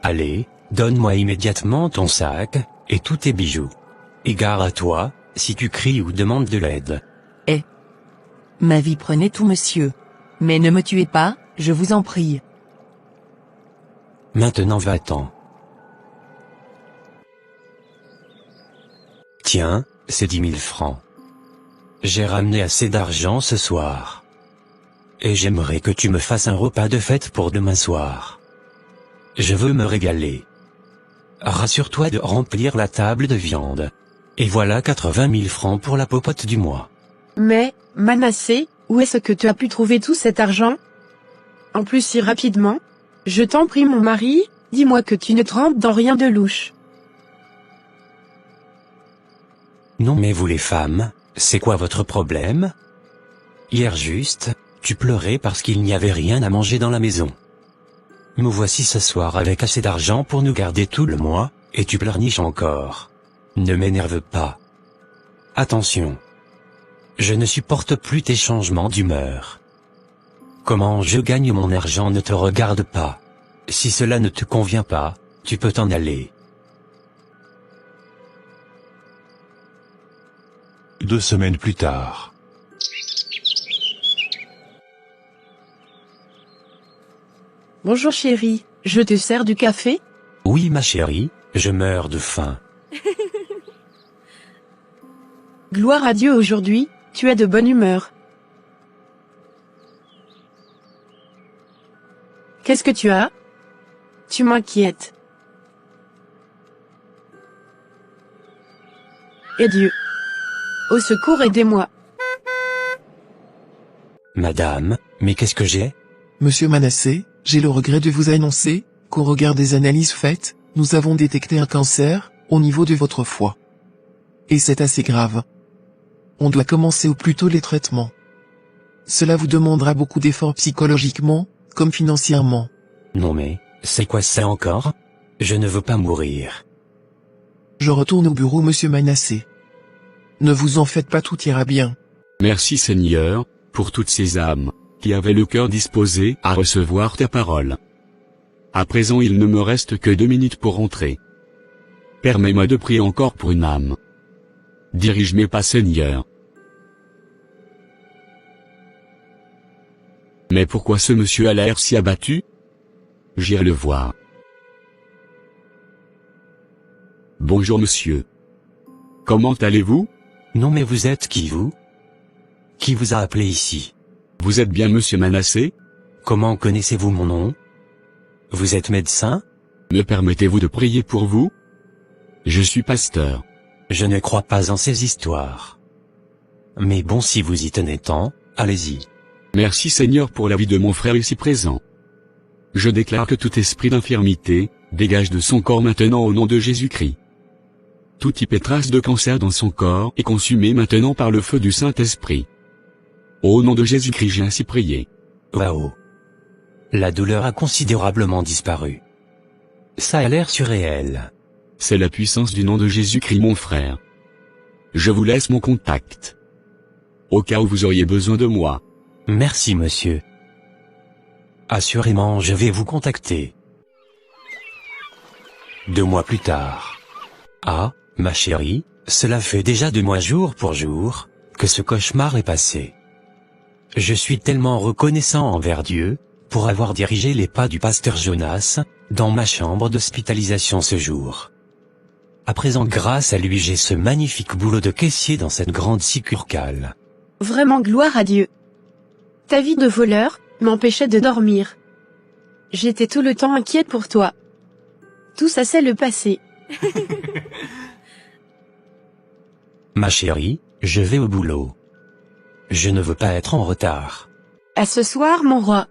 Allez, donne-moi immédiatement ton sac, et tous tes bijoux. Et gare à toi, si tu cries ou demandes de l'aide. Ma vie, prenez tout, monsieur. Mais ne me tuez pas, je vous en prie. Maintenant va-t'en. Tiens, c'est 10 000 francs. J'ai ramené assez d'argent ce soir. Et j'aimerais que tu me fasses un repas de fête pour demain soir. Je veux me régaler. Rassure-toi de remplir la table de viande. Et voilà 80 000 francs pour la popote du mois. Mais, Manassé, où est-ce que tu as pu trouver tout cet argent? En plus si rapidement? Je t'en prie mon mari, dis-moi que tu ne trempes dans rien de louche. Non mais vous les femmes, c'est quoi votre problème? Hier juste, tu pleurais parce qu'il n'y avait rien à manger dans la maison. Me voici ce soir avec assez d'argent pour nous garder tout le mois, et tu pleurniches encore. Ne m'énerve pas. Attention. Je ne supporte plus tes changements d'humeur. Comment je gagne mon argent ne te regarde pas. Si cela ne te convient pas, tu peux t'en aller. 2 semaines plus tard. Bonjour chérie, je te sers du café? Oui ma chérie, je meurs de faim. Gloire à Dieu aujourd'hui, tu es de bonne humeur. Qu'est-ce que tu as? Tu m'inquiètes. Et Dieu. Au secours, aidez-moi. Madame, mais qu'est-ce que j'ai? Monsieur Manassé, j'ai le regret de vous annoncer, qu'au regard des analyses faites, nous avons détecté un cancer, au niveau de votre foie. Et c'est assez grave. On doit commencer au plus tôt les traitements. Cela vous demandera beaucoup d'efforts psychologiquement, comme financièrement. Non mais, c'est quoi ça encore? Je ne veux pas mourir. Je retourne au bureau monsieur Manassé. Ne vous en faites pas, tout ira bien. Merci Seigneur, pour toutes ces âmes, qui avaient le cœur disposé à recevoir ta parole. À présent il ne me reste que 2 minutes pour rentrer. Permets-moi de prier encore pour une âme. Dirige mes pas Seigneur. Mais pourquoi ce monsieur a l'air si abattu? J'irai le voir. Bonjour monsieur. Comment allez-vous? Non mais vous êtes qui vous? Qui vous a appelé ici? Vous êtes bien monsieur Manassé? Comment connaissez-vous mon nom? Vous êtes médecin? Me permettez-vous de prier pour vous? Je suis pasteur. Je ne crois pas en ces histoires. Mais bon, si vous y tenez tant, allez-y. Merci Seigneur pour la vie de mon frère ici présent. Je déclare que tout esprit d'infirmité, dégage de son corps maintenant au nom de Jésus-Christ. Tout type et trace de cancer dans son corps est consumé maintenant par le feu du Saint-Esprit. Au nom de Jésus-Christ j'ai ainsi prié. Waouh! La douleur a considérablement disparu. Ça a l'air surréel. C'est la puissance du nom de Jésus-Christ mon frère. Je vous laisse mon contact. Au cas où vous auriez besoin de moi. Merci monsieur. Assurément je vais vous contacter. 2 mois plus tard. Ah, ma chérie, cela fait déjà 2 mois jour pour jour, que ce cauchemar est passé. Je suis tellement reconnaissant envers Dieu, pour avoir dirigé les pas du pasteur Jonas, dans ma chambre d'hospitalisation ce jour. À présent grâce à lui j'ai ce magnifique boulot de caissier dans cette grande succursale. Vraiment gloire à Dieu. Ta vie de voleur m'empêchait de dormir. J'étais tout le temps inquiète pour toi. Tout ça c'est le passé. Ma chérie, je vais au boulot. Je ne veux pas être en retard. À ce soir mon roi.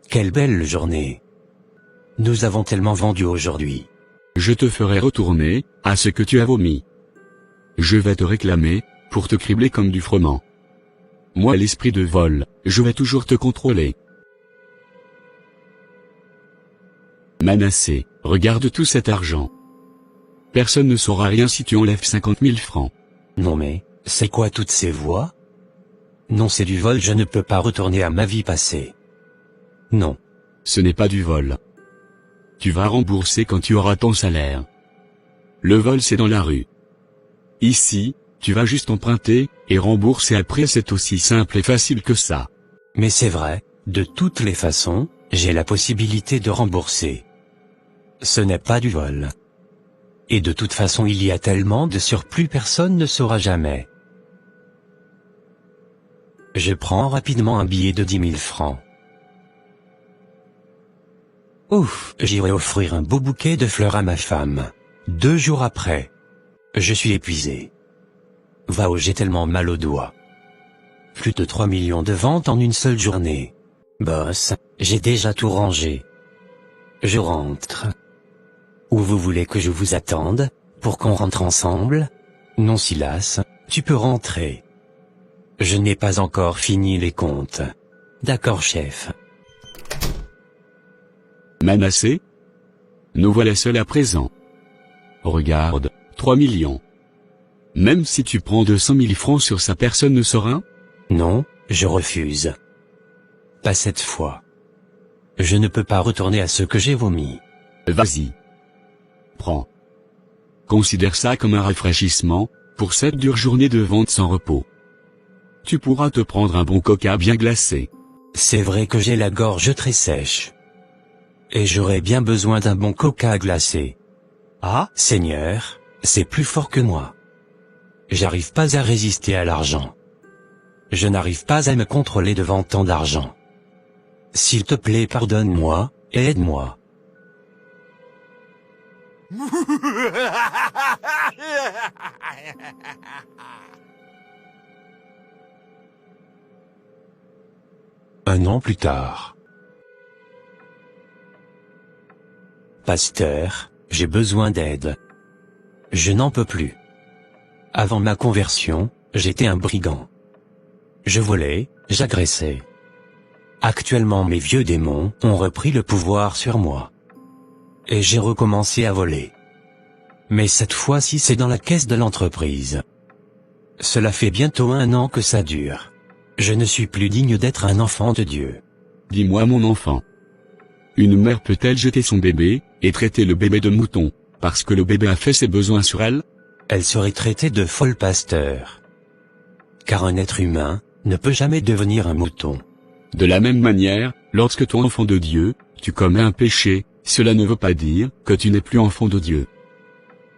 Quelle belle journée. Nous avons tellement vendu aujourd'hui. Je te ferai retourner, à ce que tu as vomi. Je vais te réclamer, pour te cribler comme du froment. Moi l'esprit de vol, je vais toujours te contrôler. Manassé, regarde tout cet argent. Personne ne saura rien si tu enlèves 50 000 francs. Non mais, c'est quoi toutes ces voix? Non, c'est du vol, je ne peux pas retourner à ma vie passée. Non. Ce n'est pas du vol. Tu vas rembourser quand tu auras ton salaire. Le vol c'est dans la rue. Ici, tu vas juste emprunter, et rembourser après, c'est aussi simple et facile que ça. Mais c'est vrai, de toutes les façons, j'ai la possibilité de rembourser. Ce n'est pas du vol. Et de toute façon il y a tellement de surplus, personne ne saura jamais. Je prends rapidement un billet de 10 000 francs. Ouf, j'irai offrir un beau bouquet de fleurs à ma femme. 2 jours après. Je suis épuisé. Va, j'ai tellement mal aux doigts. Plus de 3 millions de ventes en une seule journée. Boss, j'ai déjà tout rangé. Je rentre. Où vous voulez que je vous attende, pour qu'on rentre ensemble? Non Silas, tu peux rentrer. Je n'ai pas encore fini les comptes. D'accord chef. Manassé? Nous voilà seuls à présent. Regarde, 3 millions. Même si tu prends 200 000 francs sur sa personne ne saura? Non, je refuse. Pas cette fois. Je ne peux pas retourner à ce que j'ai vomi. Vas-y. Prends. Considère ça comme un rafraîchissement, pour cette dure journée de vente sans repos. Tu pourras te prendre un bon coca bien glacé. C'est vrai que j'ai la gorge très sèche. Et j'aurais bien besoin d'un bon coca glacé. Ah, Seigneur, c'est plus fort que moi. J'arrive pas à résister à l'argent. Je n'arrive pas à me contrôler devant tant d'argent. S'il te plaît, pardonne-moi, et aide-moi. Un an plus tard. Pasteur, j'ai besoin d'aide. Je n'en peux plus. Avant ma conversion, j'étais un brigand. Je volais, j'agressais. Actuellement mes vieux démons ont repris le pouvoir sur moi. Et j'ai recommencé à voler. Mais cette fois-ci c'est dans la caisse de l'entreprise. Cela fait bientôt 1 an que ça dure. Je ne suis plus digne d'être un enfant de Dieu. Dis-moi mon enfant. Une mère peut-elle jeter son bébé, et traiter le bébé de mouton, parce que le bébé a fait ses besoins sur elle? Elle serait traitée de folle, pasteur. Car un être humain ne peut jamais devenir un mouton. De la même manière, lorsque ton enfant de Dieu, tu commets un péché, cela ne veut pas dire que tu n'es plus enfant de Dieu.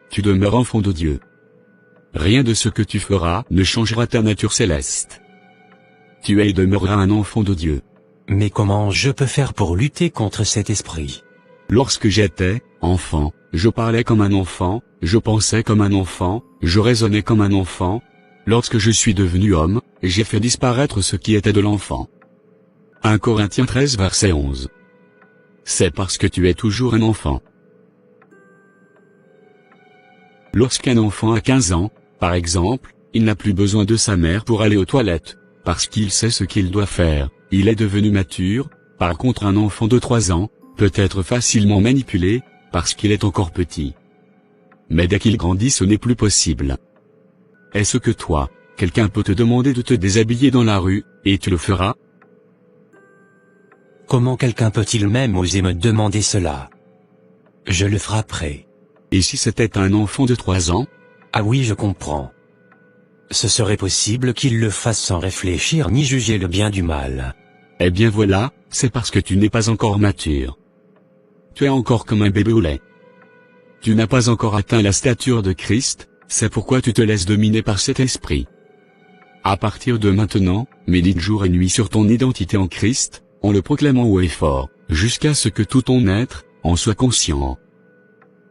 Tu demeures enfant de Dieu. Rien de ce que tu feras ne changera ta nature céleste. Tu es et demeureras un enfant de Dieu. Mais comment je peux faire pour lutter contre cet esprit? Lorsque j'étais enfant, je parlais comme un enfant, je pensais comme un enfant, je raisonnais comme un enfant. Lorsque je suis devenu homme, j'ai fait disparaître ce qui était de l'enfant. 1 Corinthiens 13 verset 11. C'est parce que tu es toujours un enfant. Lorsqu'un enfant a 15 ans, par exemple, il n'a plus besoin de sa mère pour aller aux toilettes, parce qu'il sait ce qu'il doit faire, il est devenu mature. Par contre un enfant de 3 ans, peut être facilement manipulé, parce qu'il est encore petit. Mais dès qu'il grandit ce n'est plus possible. Est-ce que toi, quelqu'un peut te demander de te déshabiller dans la rue, et tu le feras? Comment quelqu'un peut-il même oser me demander cela? Je le frapperai. Et si c'était un enfant de 3 ans? Ah oui, je comprends. Ce serait possible qu'il le fasse sans réfléchir ni juger le bien du mal. Eh bien voilà, c'est parce que tu n'es pas encore mature. Tu es encore comme un bébé au lait. Tu n'as pas encore atteint la stature de Christ, c'est pourquoi tu te laisses dominer par cet esprit. À partir de maintenant, médite jour et nuit sur ton identité en Christ, en le proclamant haut et fort, jusqu'à ce que tout ton être en soit conscient.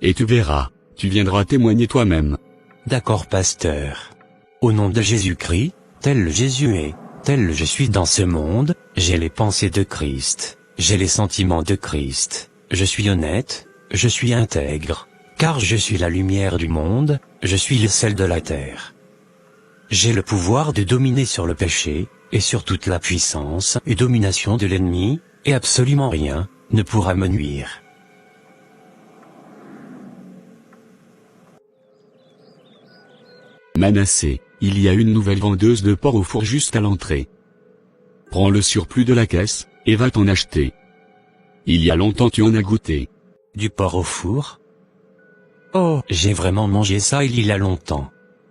Et tu verras, tu viendras témoigner toi-même. D'accord, pasteur. Au nom de Jésus-Christ, tel Jésus est, tel je suis dans ce monde, j'ai les pensées de Christ, j'ai les sentiments de Christ, je suis honnête, je suis intègre, car je suis la lumière du monde, je suis le sel de la terre. J'ai le pouvoir de dominer sur le péché, et sur toute la puissance et domination de l'ennemi, et absolument rien ne pourra me nuire. Manassé, il y a une nouvelle vendeuse de porc au four juste à l'entrée. Prends le surplus de la caisse, et va t'en acheter. Il y a longtemps tu en as goûté. Du porc au four? Oh, j'ai vraiment mangé ça il y a longtemps.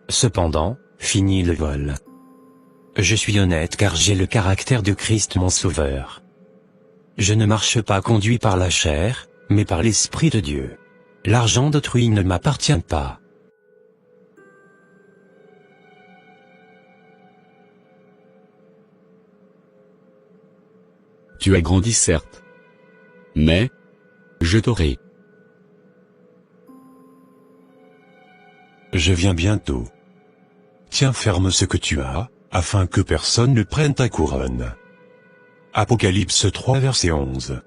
Cependant, fini le vol. Je suis honnête car j'ai le caractère de Christ mon Sauveur. Je ne marche pas conduit par la chair, mais par l'Esprit de Dieu. L'argent d'autrui ne m'appartient pas. Tu as grandi certes. Mais, je t'aurai. Je viens bientôt. Tiens ferme ce que tu as, afin que personne ne prenne ta couronne. Apocalypse 3 verset 11.